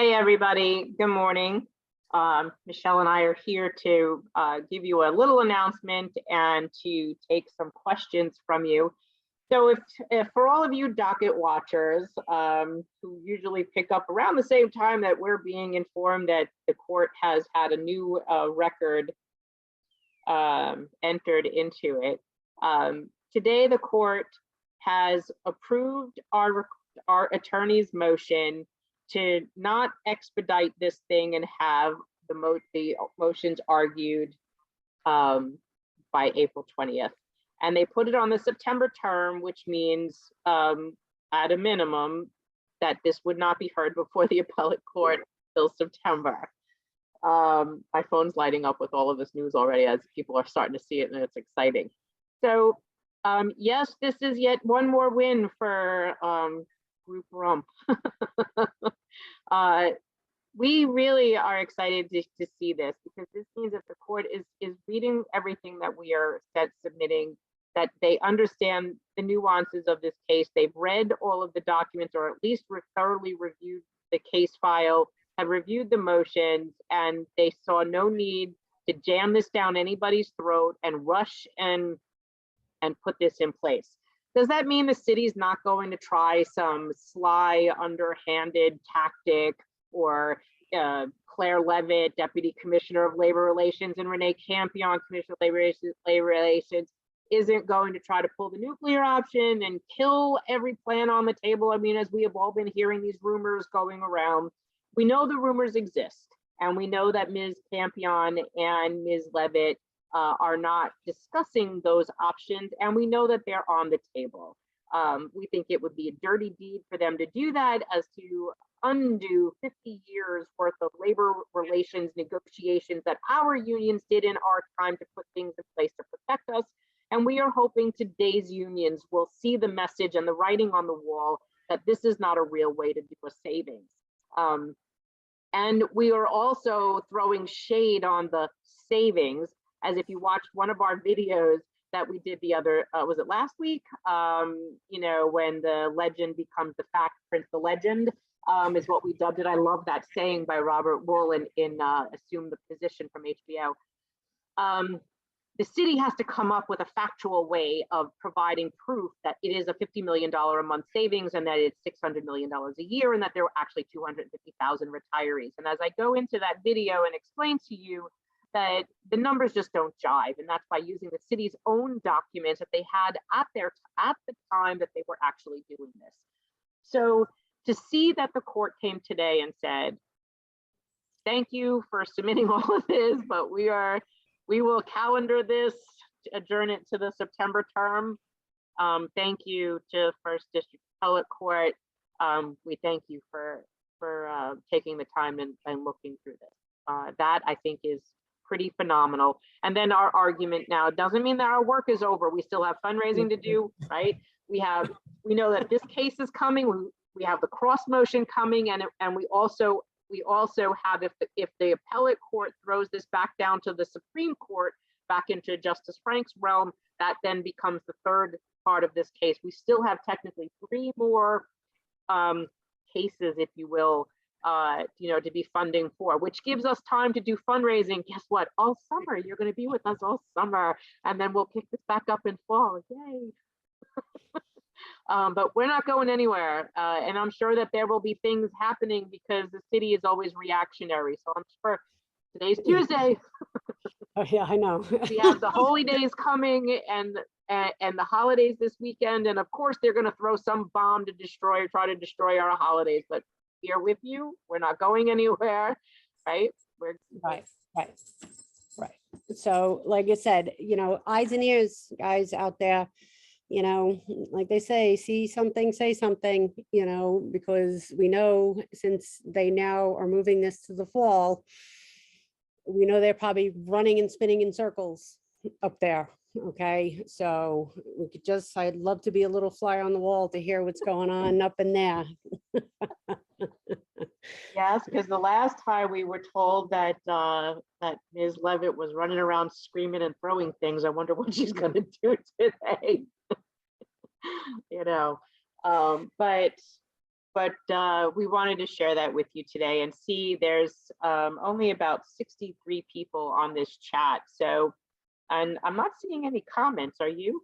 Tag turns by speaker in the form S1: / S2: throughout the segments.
S1: Hey, everybody. Good morning. Michelle and I are here to give you a little announcement and to take some questions from you. So if for all of you docket watchers who usually pick up around the same time that we're being informed that the court has had a new record entered into it, today the court has approved our attorney's motion to not expedite this thing and have the motions argued by April 20th. And they put it on the September term, which means at a minimum that this would not be heard before the appellate court till September. My phone's lighting up with all of this news already as people are starting to see it, and it's exciting. So yes, this is yet one more win for Group Rump. We really are excited to see this, because this means that the court is reading everything that we are submitting, that they understand the nuances of this case. They've read all of the documents, or at least thoroughly reviewed the case file, have reviewed the motions, and they saw no need to jam this down anybody's throat and rush and put this in place. Does that mean the city's not going to try some sly, underhanded tactic, or Claire Levitt, Deputy Commissioner of Labor Relations, and Renee Campion, Commissioner of Labor Relations, isn't going to try to pull the nuclear option and kill every plan on the table? I mean, as we have all been hearing these rumors going around, we know the rumors exist, and we know that Ms. Campion and Ms. Levitt are not discussing those options, and we know that they're on the table. We think it would be a dirty deed for them to do that, as to undo 50 years worth of labor relations negotiations that our unions did in our time to put things in place to protect us. And we are hoping today's unions will see the message and the writing on the wall that this is not a real way to do a savings. And we are also throwing shade on the savings, as if you watched one of our videos that we did the other, was it last week? You know, when the legend becomes the fact, Prince the Legend, is what we dubbed it. I love that saying by Robert Wool in Assume the Position from HBO. The city has to come up with a factual way of providing proof that it is a $50 million a month savings, and that it's $600 million a year, and that there were actually 250,000 retirees. And as I go into that video and explain to you that the numbers just don't jive, and that's by using the city's own documents that they had at the time that they were actually doing this. So to see that the court came today and said, thank you for submitting all of this, but we will calendar this, adjourn it to the September term. Thank you to First District Appellate Court. We thank you for taking the time and looking through this. That, I think, is pretty phenomenal. And then our argument now doesn't mean that our work is over. We still have fundraising to do, right? We know that this case is coming. We have the cross motion coming, and we also have, if the appellate court throws this back down to the Supreme Court, back into Justice Frank's realm, that then becomes the third part of this case. We still have technically 3 more cases, if you will, to be funding for, which gives us time to do fundraising. Guess what? All summer, you're going to be with us all summer, and then we'll pick this back up in fall. Yay! But we're not going anywhere, and I'm sure that there will be things happening, because the city is always reactionary. So I'm sure today's Tuesday.
S2: Oh yeah, I know.
S1: We have the holy days coming, and the holidays this weekend, and of course they're going to throw some bomb to try to destroy our holidays. But here with you, we're not going anywhere, right?
S2: Right. So like I said, eyes and ears, guys out there, like they say, see something, say something, because we know, since they now are moving this to the fall, we know they're probably running and spinning in circles up there. Okay, so we could I'd love to be a little fly on the wall to hear what's going on up in there.
S1: Yes, because the last time we were told that that Ms. Levitt was running around screaming and throwing things. I wonder what she's going to do today. But but we wanted to share that with you today and see there's only about 63 people on this chat. So, and I'm not seeing any comments. Are you?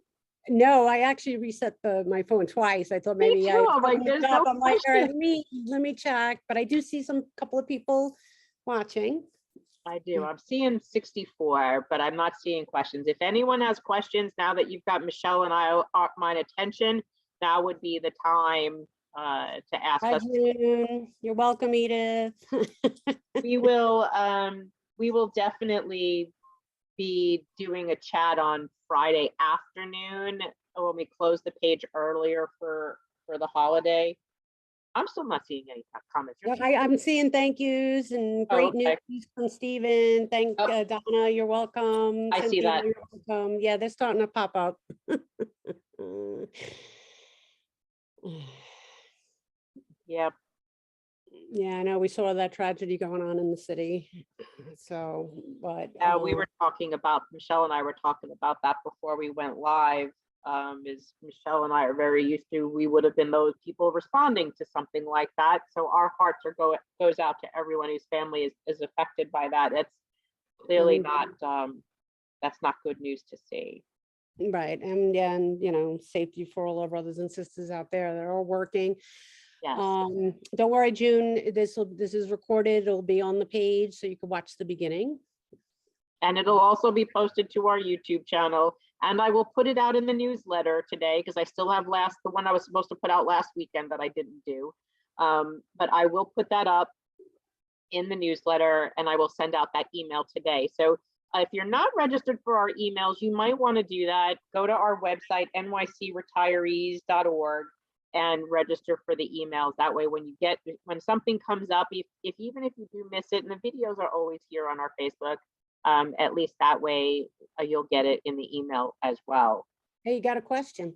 S2: No, I actually reset my phone twice. I thought
S1: Me
S2: maybe I
S1: too.
S2: had
S1: I'm like,
S2: something
S1: there's
S2: up.
S1: no
S2: I'm like, all right,
S1: question.
S2: let me check, but I do see some couple of people watching.
S1: I do. I'm seeing 64, but I'm not seeing questions. If anyone has questions, now that you've got Michelle and I mine attention, now would be the time to ask
S2: Hi,
S1: us.
S2: June. You're welcome, Edith.
S1: We will definitely be doing a chat on Friday afternoon when we close the page earlier for the holiday. I'm still not seeing any comments. You're seeing-
S2: I'm seeing thank yous and
S1: Oh,
S2: great
S1: okay.
S2: news from Stephen. Thank
S1: Oh.
S2: Donna, you're welcome.
S1: I see
S2: Cynthia,
S1: that.
S2: you're welcome. Yeah, they're starting to pop up.
S1: Yep.
S2: Yeah, I know we saw that tragedy going on in the city. So, but
S1: We were talking about, Michelle and I were talking about that before we went live. Is Michelle and I are very used to, we would have been those people responding to something like that. So our hearts goes out to everyone whose family is affected by that. It's clearly not, that's not good news to see.
S2: right, and yeah, and you know, safety for all our brothers and sisters out there. They're all working.
S1: Yes.
S2: Don't worry, June, this is recorded. It'll be on the page so you can watch the beginning.
S1: And it'll also be posted to our YouTube channel. And I will put it out in the newsletter today because I still have the one I was supposed to put out last weekend that I didn't do. But I will put that up in the newsletter and I will send out that email today. So if you're not registered for our emails, you might want to do that. Go to our website, nycretirees.org, and register for the emails. That way, when something comes up, even if you do miss it, and the videos are always here on our Facebook, at least that way you'll get it in the email as well.
S2: Hey, you got a question?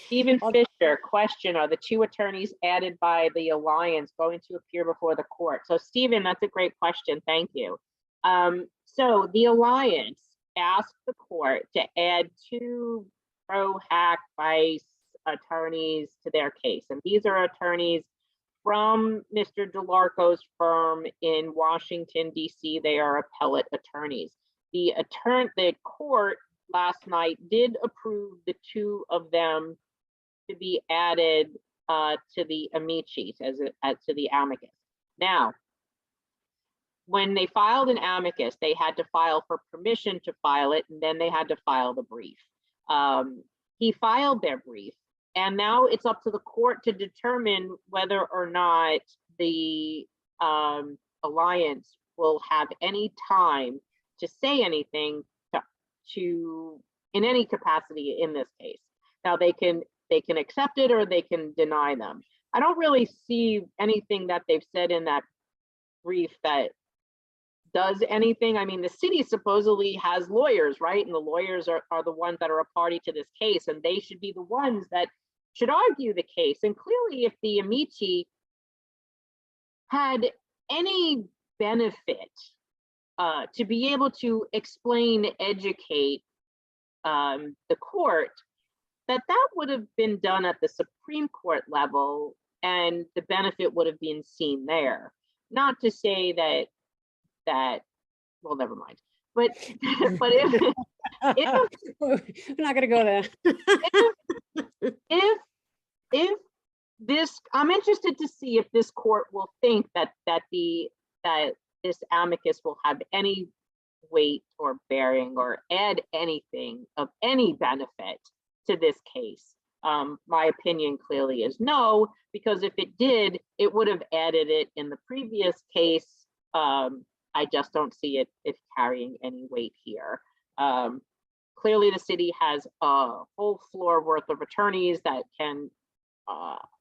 S1: Stephen Fisher, question, are the two attorneys added by the Alliance going to appear before the court? So Stephen, that's a great question. Thank you. So the Alliance asked the court to add two pro-hack vice attorneys to their case. And these are attorneys from Mr. DeLarco's firm in Washington, D.C. They are appellate attorneys. The court last night did approve the two of them to be added to the amici, to the amicus. Now, when they filed an amicus, they had to file for permission to file it, and then they had to file the brief. He filed their brief, and now it's up to the court to determine whether or not the Alliance will have any time to say anything to in any capacity in this case. Now they can accept it or they can deny them. I don't really see anything that they've said in that brief that does anything. I mean, the city supposedly has lawyers, right? And the lawyers are the ones that are a party to this case, and they should be the ones that should argue the case. And clearly, if the amici had any benefit to be able to explain, educate the court, that would have been done at the Supreme Court level, and the benefit would have been seen there. Not to say that well, never mind. But if
S2: we're not gonna go there.
S1: if this, I'm interested to see if this court will think that this amicus will have any weight or bearing or add anything of any benefit to this case. My opinion clearly is no, because if it did, it would have added it in the previous case. I just don't see it carrying any weight here. Clearly, the city has a whole floor worth of attorneys that can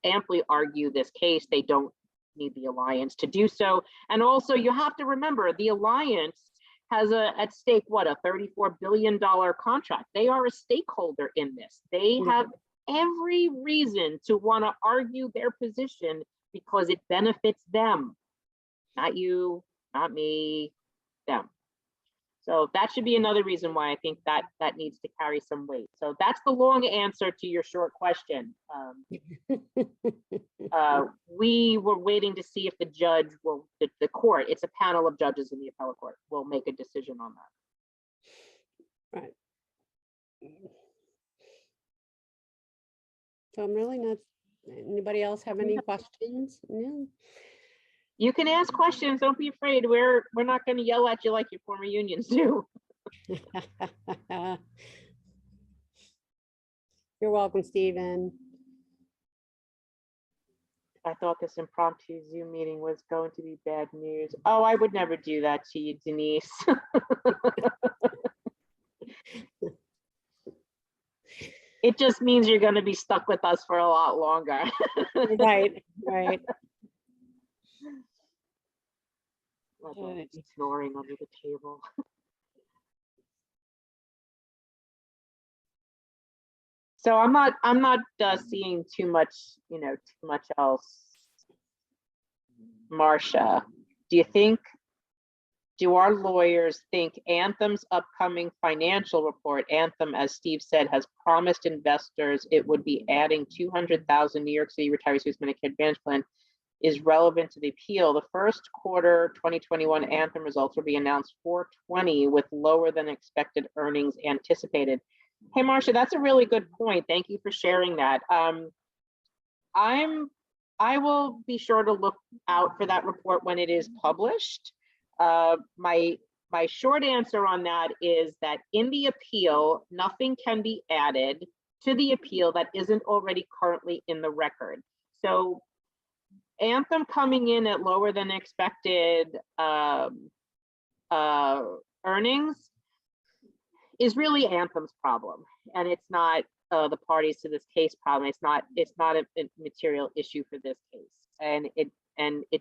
S1: amply argue this case. They don't need the Alliance to do so. And also, you have to remember, the Alliance has at stake, what, a $34 billion contract. They are a stakeholder in this. They have every reason to want to argue their position because it benefits them, not you, not me, them. So that should be another reason why I think that that needs to carry some weight. So that's the long answer to your short question. We were waiting to see if the judge will, the court, it's a panel of judges in the appellate court, will make a decision on that.
S2: Right. So I'm really not, anybody else have any questions? No.
S1: You can ask questions, don't be afraid. We're not going to yell at you like your former unions do.
S2: You're welcome, Stephen.
S1: I thought this impromptu Zoom meeting was going to be bad news. Oh, I would never do that to you, Denise. It just means you're going to be stuck with us for a lot longer.
S2: Right, right.
S1: My dog is snoring under the table. So I'm not seeing too much, too much else. Marcia, do our lawyers think Anthem's upcoming financial report, Anthem, as Steve said, has promised investors it would be adding 200,000 New York City retirees whose Medicare Advantage plan is relevant to the appeal? The first quarter 2021 Anthem results will be announced 4/20 with lower than expected earnings anticipated. Hey, Marcia, that's a really good point. Thank you for sharing that. I will be sure to look out for that report when it is published. My short answer on that is that in the appeal, nothing can be added to the appeal that isn't already currently in the record. So Anthem coming in at lower than expected earnings is really Anthem's problem, and it's not the parties to this case problem. It's not a material issue for this case, and it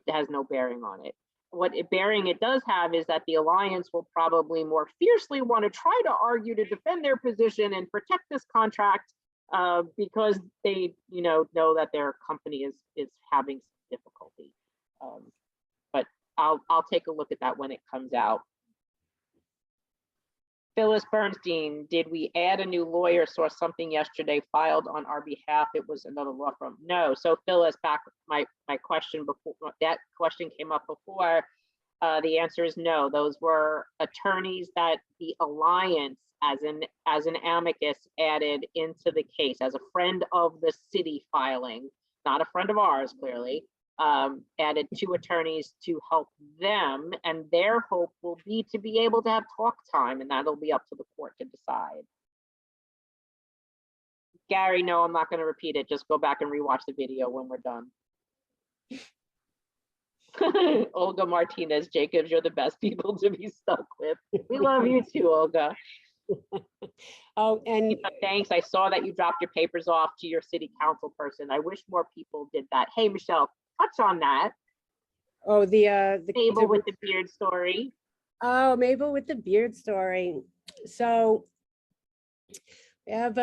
S1: has no bearing on it. What bearing it does have is that the alliance will probably more fiercely want to try to argue to defend their position and protect this contract because they know that their company is having some difficulty. But I'll take a look at that when it comes out. Phyllis Bernstein, did we add a new lawyer? Saw something yesterday filed on our behalf. It was another law firm. No. So Phyllis, back my question before, that question came up before. The answer is no. Those were attorneys that the alliance, as an amicus, added into the case as a friend of the city filing, not a friend of ours, clearly. Added 2 attorneys to help them, and their hope will be to be able to have talk time, and that'll be up to the court to decide. Gary, no, I'm not going to repeat it. Just go back and rewatch the video when we're done. Olga Martinez, Jacobs, you're the best people to be stuck with. We love you too, Olga.
S2: Oh, and
S1: thanks. I saw that you dropped your papers off to your city council person. I wish more people did that. Hey, Michelle, touch on that.
S2: Oh, the
S1: Mabel with the beard story.
S2: Oh, Mabel with the beard story. So we have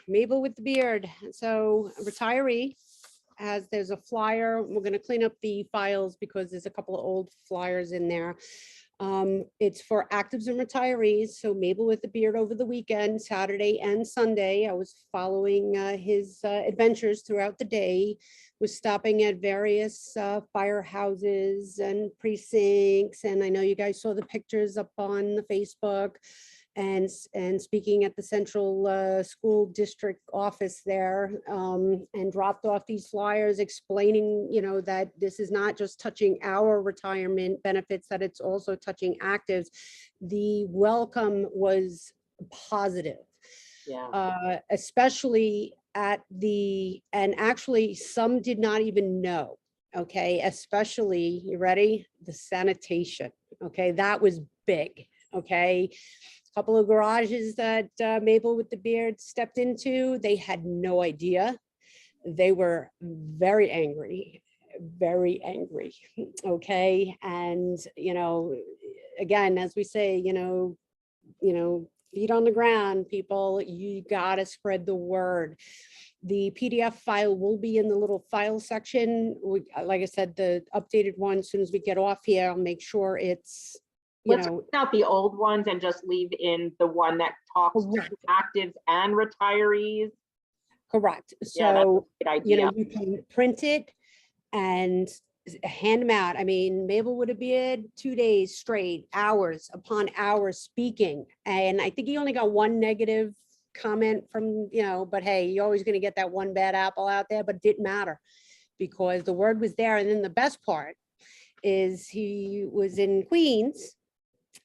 S2: Mabel with the beard. So a retiree there's a flyer. We're going to clean up the files because there's a couple of old flyers in there. It's for actives and retirees. So Mabel with the beard over the weekend, Saturday and Sunday. I was following his adventures throughout the day, was stopping at various firehouses and precincts. And I know you guys saw the pictures up on the Facebook, and speaking at the central school district office there, and dropped off these flyers explaining, that this is not just touching our retirement benefits, that it's also touching actives. The welcome was positive.
S1: Yeah.
S2: Especially and actually some did not even know. Okay, especially, you ready? The sanitation. Okay, that was big. Okay. Couple of garages that Mabel with the beard stepped into, they had no idea. They were very angry, okay? And, again, as we say, feet on the ground, people, you gotta spread the word. The PDF file will be in the little file section. Like I said, the updated one, as soon as we get off here, I'll make sure it's you
S1: Let's
S2: know,
S1: take out the old ones and just leave in the one that talks to
S2: correct,
S1: actives and retirees.
S2: correct.
S1: Yeah, that's a
S2: So,
S1: great
S2: you know,
S1: idea.
S2: you can print it and hand them out. I mean, Mabel would have been 2 days straight, hours upon hours speaking. And I think he only got one negative comment from, you know, but hey, you're always going to get that one bad apple out there, but it didn't matter because the word was there. And then the best part is he was in Queens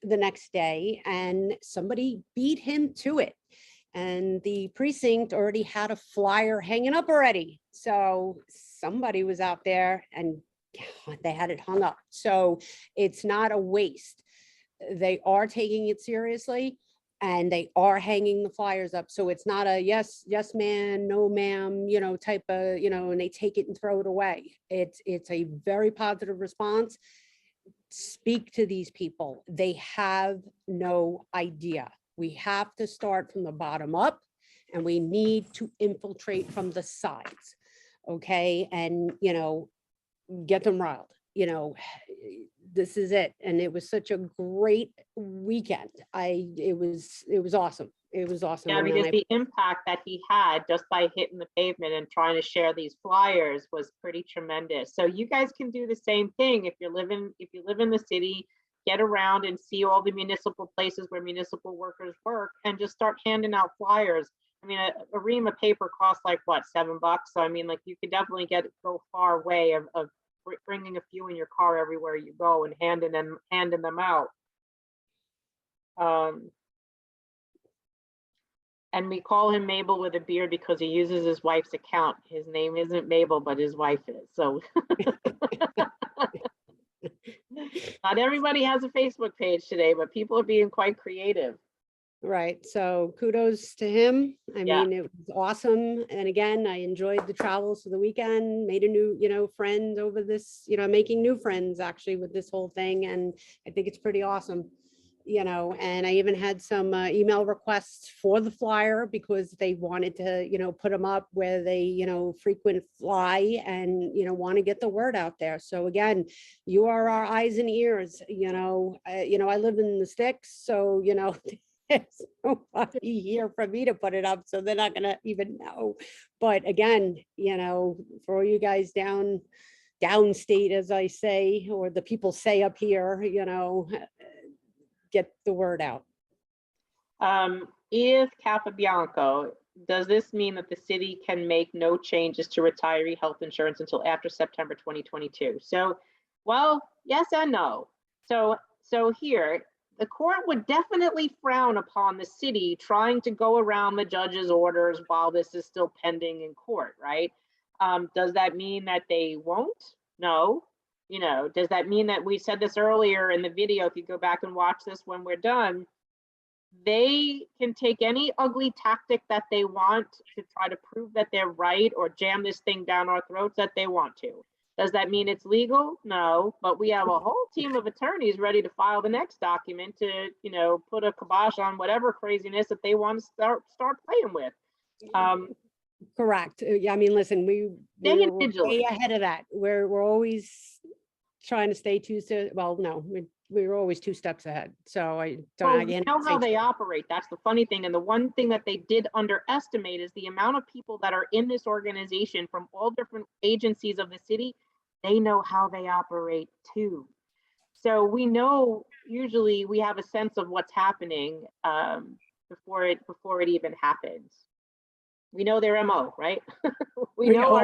S2: the next day and somebody beat him to it. And the precinct already had a flyer hanging up already. So somebody was out there and they had it hung up. So it's not a waste. They are taking it seriously and they are hanging the flyers up. So it's not a yes, yes, man, no, ma'am, you know, type of, you know, and they take it and throw it away. It's a very positive response. Speak to these people. They have no idea. We have to start from the bottom up and we need to infiltrate from the sides. Okay. And, you know, get them riled, you know, this is it. And it was such a great weekend. It was awesome. It was awesome.
S1: Yeah,
S2: And then
S1: because the impact that he had just by hitting the pavement and trying to share these flyers was pretty tremendous. So you guys can do the same thing if you live in the city, get around and see all the municipal places where municipal workers work and just start handing out flyers. I mean, a ream of paper costs like what, $7? So I mean, like you could definitely go far way of bringing a few in your car everywhere you go and handing them out. And we call him Mabel with a beard because he uses his wife's account. His name isn't Mabel, but his wife is. So not everybody has a Facebook page today, but people are being quite creative.
S2: Right. So kudos to him. I
S1: Yeah.
S2: mean, it was awesome. And again, I enjoyed the travels for the weekend, made a new, you know, friend over this, you know, making new friends actually with this whole thing. And I think it's pretty awesome, you know, and I even had some email requests for the flyer because they wanted to, you know, put them up where they, you know, frequent fly and, you know, want to get the word out there. So again, you are our eyes and ears, you know, I live in the sticks. So, you know, there's nobody here for me to put it up, so they're not gonna even know. But again, you know, for all you guys downstate, as I say, or the people say up here, you know, get the word out.
S1: Edith Capabianco, does this mean that the city can make no changes to retiree health insurance until after September 2022? So, well, yes and no. So here, the court would definitely frown upon the city trying to go around the judge's orders while this is still pending in court, right? Does that mean that they won't? No. You know, does that mean that we said this earlier in the video? If you go back and watch this when we're done, they can take any ugly tactic that they want to try to prove that they're right or jam this thing down our throats that they want to. Does that mean it's legal? No, but we have a whole team of attorneys ready to file the next document to, you know, put a kibosh on whatever craziness that they want to start playing with.
S2: Correct. Yeah, I mean, listen, we're way ahead of that. We're always trying to stay well, no, we're always 2 steps ahead. So I don't,
S1: you know how they operate. That's the funny thing. And the one thing that they did underestimate is the amount of people that are in this organization from all different agencies of the city. They know how they operate too. So we know, usually we have a sense of what's happening before it even happens. We know their MO, right? We know.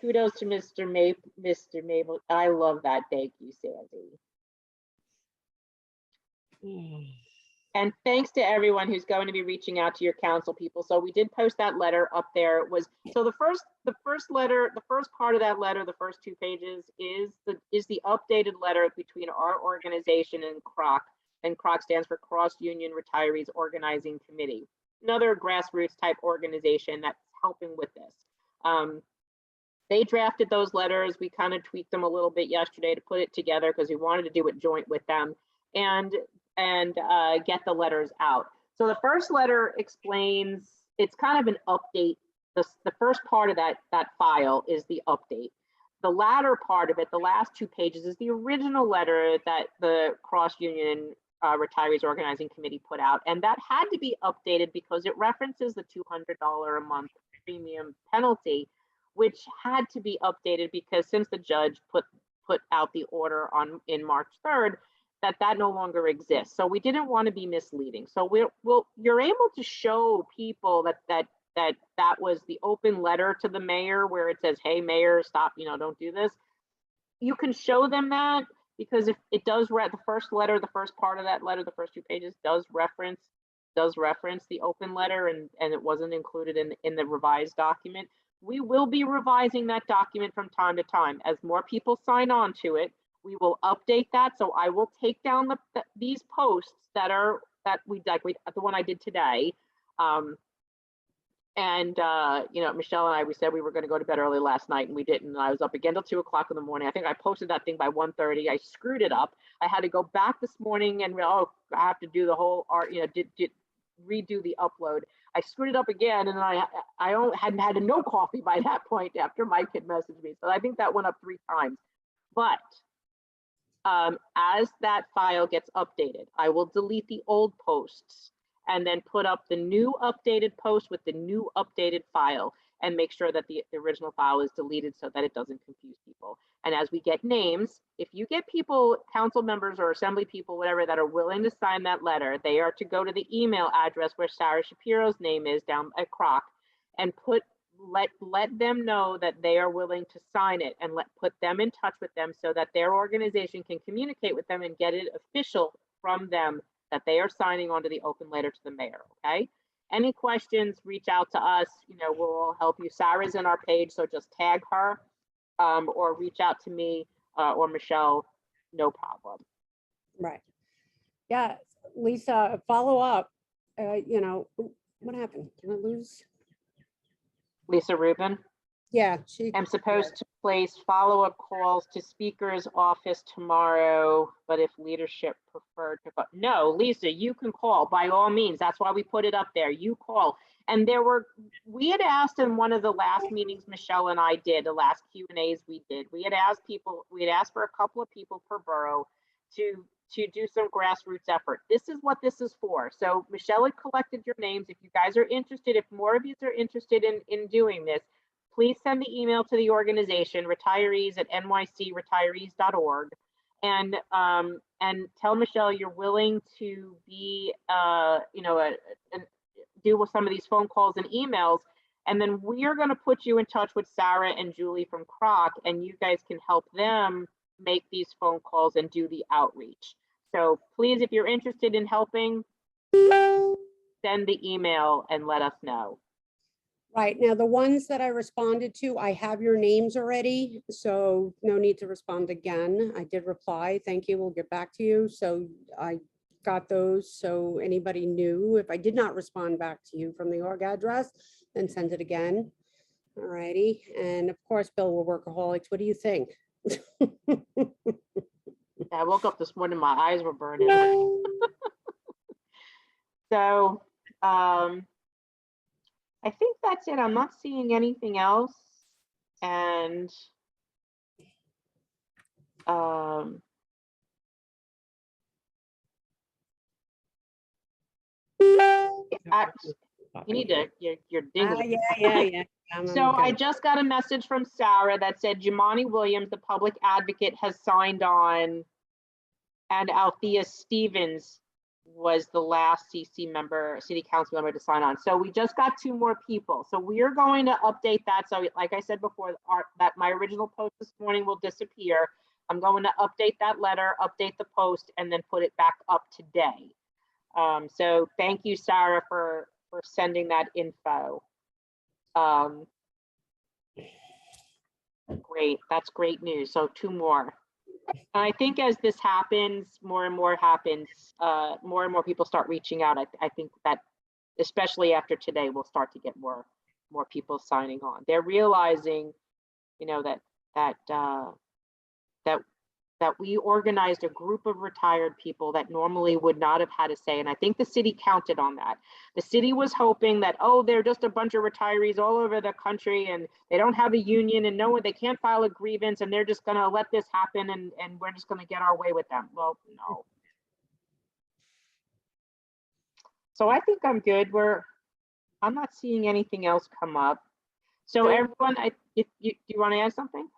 S1: Kudos to Mr. Mabel. I love that. Thank you, Sandy. And thanks to everyone who's going to be reaching out to your council people. So we did post that letter up there. It was so the first letter, the first part of that letter, the first 2 pages is the updated letter between our organization and CROC. And CROC stands for Cross Union Retirees Organizing Committee, another grassroots type organization that's helping with this. They drafted those letters. We kind of tweaked them a little bit yesterday to put it together because we wanted to do it joint with them and get the letters out. So the first letter explains, it's kind of an update. The first part of that file is the update. the latter part of it, the last 2 pages, is the original letter that the Cross Union Retirees Organizing Committee put out. And that had to be updated because it references the $200 a month premium penalty, which had to be updated because since the judge put out the order in March 3rd, that no longer exists. So we didn't want to be misleading. So you're able to show people that was the open letter to the mayor where it says, hey, mayor, stop, don't do this. You can show them that because if it does the first letter, the first part of that letter, the first 2 pages does reference the open letter and it wasn't included in the revised document. We will be revising that document from time to time. As more people sign on to it, we will update that. So I will take down these posts that the one I did today. Michelle and I, we said we were going to go to bed early last night and we didn't. And I was up again till 2 o'clock in the morning. I think I posted that thing by 1:30. I screwed it up. I had to go back this morning and I have to do the whole art, redo the upload. I screwed it up again, and I hadn't had no coffee by that point after Mike had messaged me. So I think that went up 3 times. But as that file gets updated, I will delete the old posts and then put up the new updated post with the new updated file and make sure that the original file is deleted so that it doesn't confuse people. And as we get names, if you get people, council members or assembly people, whatever, that are willing to sign that letter, they are to go to the email address where Sarah Shapiro's name is down at Croc and let them know that they are willing to sign it and put them in touch with them so that their organization can communicate with them and get it official from them that they are signing on to the open letter to the mayor. Okay. Any questions, reach out to us. We'll help you. Sarah's in our page, so just tag her or reach out to me or Michelle. No problem.
S2: Right. Yeah, Lisa, follow up. What happened? Did I lose?
S1: Lisa Rubin.
S2: Yeah,
S1: I'm supposed to place follow-up calls to speaker's office tomorrow, but if leadership preferred to go. No, Lisa, you can call by all means. That's why we put it up there. You call. And we had asked in one of the last meetings Michelle and I did, the last Q&As we did, we had asked for a couple of people per borough to do some grassroots effort. This is what this is for. So Michelle had collected your names. If you guys are interested, if more of you are interested in doing this, please send the email to the organization, retirees@nycretirees.org, and tell Michelle you're willing to be, do with some of these phone calls and emails, and then we are going to put you in touch with Sarah and Julie from Croc, and you guys can help them make these phone calls and do the outreach. So please, if you're interested in helping, send the email and let us know.
S2: Right. Now, the ones that I responded to, I have your names already, so no need to respond again. I did reply. Thank you. We'll get back to you. So I got those. So anybody knew, if I did not respond back to you from the org address, then send it again. All righty. And of course, Bill, we're workaholics. What do you think?
S1: I woke up this morning, my eyes were burning. So, I think that's it. I'm not seeing anything else. And you need to, your ding.
S2: Yeah.
S1: So I just got a message from Sarah that said Jumani Williams, the public advocate, has signed on, and Althea Stevens was the last city council member to sign on. So we just got 2 more people. So we are going to update that. So like I said before, that my original post this morning will disappear. I'm going to update that letter, update the post, and then put it back up today. So thank you, Sarah, for sending that info. Great, that's great news. So 2 more. I think as this happens, more and more happens, more and more people start reaching out. I think that especially after today, we'll start to get more people signing on. They're realizing, that that we organized a group of retired people that normally would not have had a say. And I think the city counted on that. The city was hoping that, oh, they're just a bunch of retirees all over the country and they don't have a union and no one, they can't file a grievance and they're just gonna let this happen and we're just gonna get our way with them. Well, no. So I think I'm good. I'm not seeing anything else come up. So
S2: No.
S1: everyone, do you want to add something?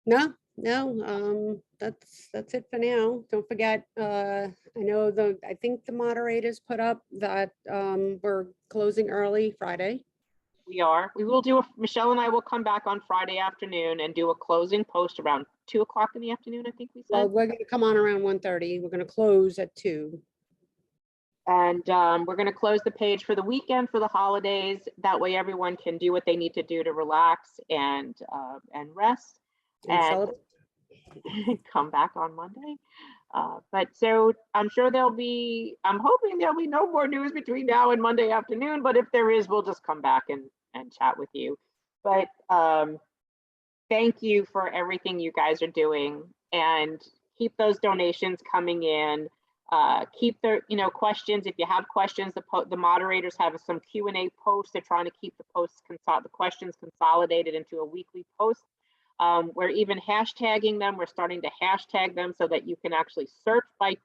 S2: No, that's it for now. Don't forget, I know I think the moderators put up that, we're closing early Friday.
S1: We are. We will do Michelle and I will come back on Friday afternoon and do a closing post around 2 o'clock in the afternoon, I think we
S2: Well,
S1: said.
S2: we're gonna come on around 1:30. We're gonna close at 2.
S1: And we're going to close the page for the weekend for the holidays. That way everyone can do what they need to do to relax and rest and
S2: celebrate.
S1: come back on Monday. But so I'm sure I'm hoping there'll be no more news between now and Monday afternoon, but if there is, we'll just come back and chat with you. But thank you for everything you guys are doing, and keep those donations coming in. Keep the questions. If you have questions, the moderators have some Q&A posts. They're trying to keep the questions consolidated into a weekly post. We're even hashtagging them. We're starting to hashtag them so that you can actually search by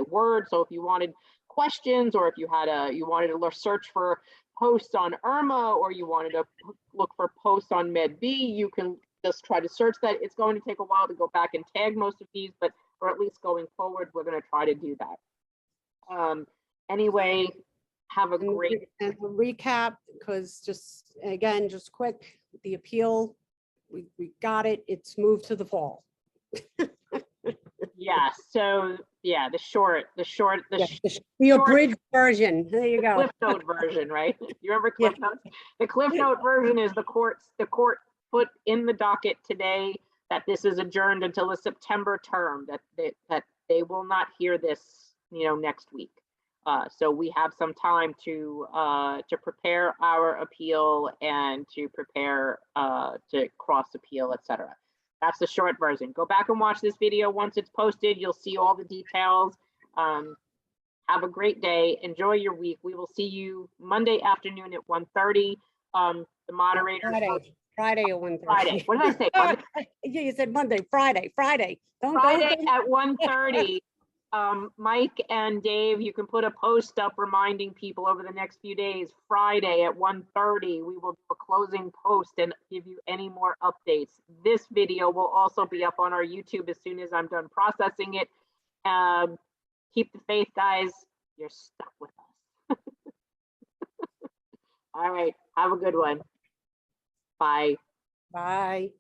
S1: word. So if you wanted questions, or if you wanted to search for posts on Irma, or you wanted to look for posts on Med B, you can just try to search that. It's going to take a while to go back and tag most of these, but or at least going forward, we're going to try to do that. Anyway, have a great
S2: and a recap, because just quick, the appeal, we got it. It's moved to the fall.
S1: Yeah. So yeah,
S2: The abridged version. There you go.
S1: Cliff Note version, right? You remember Cliff Notes? The Cliff Note version is the court put in the docket today that this is adjourned until the September term, that they will not hear this, next week. So we have some time to prepare our appeal and to prepare to cross appeal, etc. That's the short version. Go back and watch this video once it's posted. You'll see all the details. Have a great day. Enjoy your week. We will see you Monday afternoon at 1:30. The moderators.
S2: Friday at 1:30.
S1: Friday. What did I say? Monday?
S2: Yeah, you said Monday. Friday.
S1: Friday at 1:30. Mike and Dave, you can put a post up reminding people over the next few days. Friday at 1:30, we will do a closing post and give you any more updates. This video will also be up on our YouTube as soon as I'm done processing it. Keep the faith, guys. You're stuck with us. All right. Have a good one. Bye.
S2: Bye.